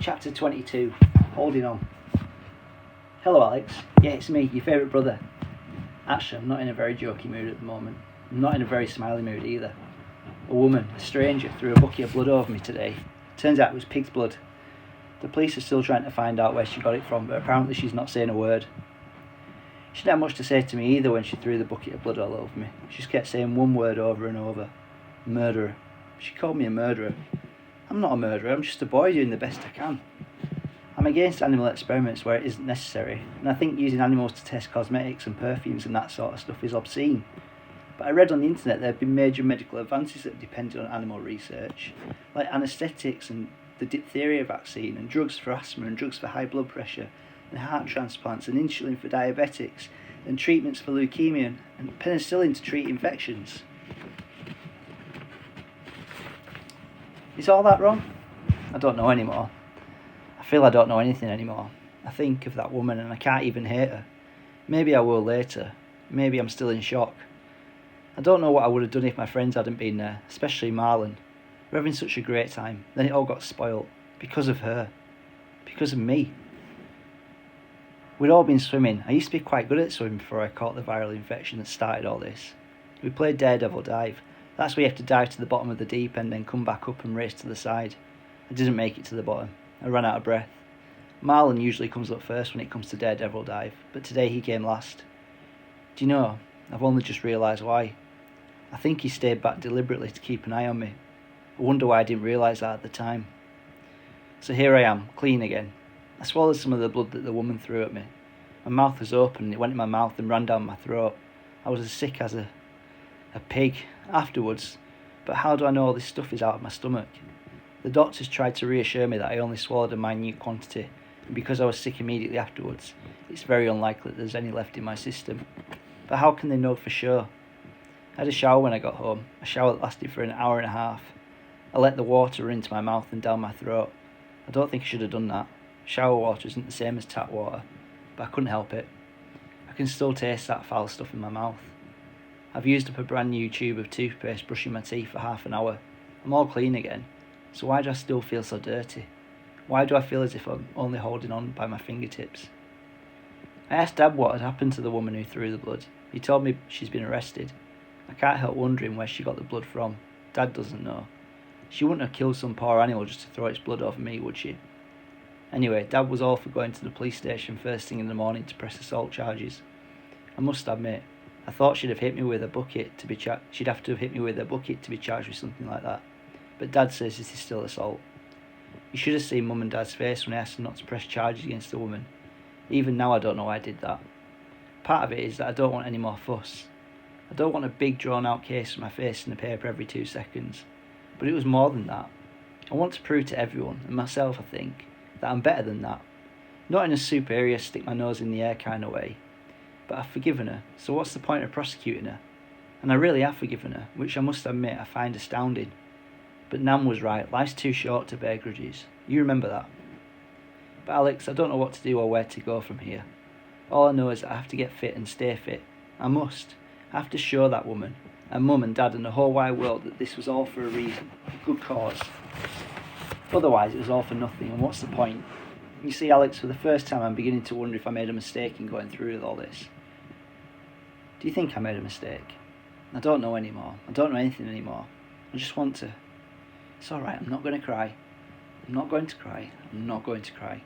Chapter 22, Holding On. Hello Alex, yeah it's me, your favourite brother. Actually, I'm not in a very jokey mood at the moment. I'm not in a very smiley mood either. A woman, a stranger, threw a bucket of blood over me today. Turns out it was pig's blood. The police are still trying to find out where she got it from, but apparently she's not saying a word. She didn't have much to say to me either when she threw the bucket of blood all over me. She just kept saying one word over and over. Murderer. She called me a murderer. I'm not a murderer, I'm just a boy doing the best I can. I'm against animal experiments where it isn't necessary, and I think using animals to test cosmetics and perfumes and that sort of stuff is obscene. But I read on the internet there have been major medical advances that depended on animal research, like anaesthetics and the diphtheria vaccine, and drugs for asthma and drugs for high blood pressure, and heart transplants and insulin for diabetics, and treatments for leukemia, and penicillin to treat infections. Is all that wrong? I don't know anymore. I feel I don't know anything anymore. I think of that woman and I can't even hate her. Maybe I will later. Maybe I'm still in shock. I don't know what I would have done if my friends hadn't been there, especially Marlon. We're having such a great time. Then it all got spoilt. Because of her. Because of me. We'd all been swimming. I used to be quite good at swimming before I caught the viral infection that started all this. We played Daredevil Dive. That's where you have to dive to the bottom of the deep end, then come back up and race to the side. I didn't make it to the bottom. I ran out of breath. Marlon usually comes up first when it comes to Daredevil Dive, but today he came last. Do you know, I've only just realised why. I think he stayed back deliberately to keep an eye on me. I wonder why I didn't realise that at the time. So here I am, clean again. I swallowed some of the blood that the woman threw at me. My mouth was open and it went in my mouth and ran down my throat. I was as sick as a pig afterwards, but how do I know all this stuff is out of my stomach? The doctors tried to reassure me that I only swallowed a minute quantity, and because I was sick immediately afterwards, it's very unlikely that there's any left in my system. But how can they know for sure? I had a shower when I got home, a shower that lasted for an hour and a half. I let the water run into my mouth and down my throat. I don't think I should have done that. Shower water isn't the same as tap water, but I couldn't help it. I can still taste that foul stuff in my mouth. I've used up a brand new tube of toothpaste brushing my teeth for half an hour. I'm all clean again, so why do I still feel so dirty? Why do I feel as if I'm only holding on by my fingertips? I asked Dad what had happened to the woman who threw the blood. He told me she's been arrested. I can't help wondering where she got the blood from. Dad doesn't know. She wouldn't have killed some poor animal just to throw its blood over me, would she? Anyway, Dad was all for going to the police station first thing in the morning to press assault charges. I must admit, I thought she'd have hit me with a bucket to be she'd have to have hit me with a bucket to be charged with something like that. But Dad says this is still assault. You should have seen Mum and Dad's face when I asked them not to press charges against the woman. Even now I don't know why I did that. Part of it is that I don't want any more fuss. I don't want a big drawn out case with my face in the paper every 2 seconds. But it was more than that. I want to prove to everyone, and myself I think, that I'm better than that. Not in a superior stick my nose in the air kind of way. But I've forgiven her, so what's the point of prosecuting her? And I really have forgiven her, which I must admit I find astounding. But Nan was right, life's too short to bear grudges. You remember that. But Alex, I don't know what to do or where to go from here. All I know is that I have to get fit and stay fit. I must. I have to show that woman, and Mum and Dad and the whole wide world that this was all for a reason, a good cause. Otherwise it was all for nothing, and what's the point? You see Alex, for the first time I'm beginning to wonder if I made a mistake in going through with all this. Do you think I made a mistake? I don't know anymore. I don't know anything anymore. I just want to. It's alright, I'm not going to cry. I'm not going to cry. I'm not going to cry.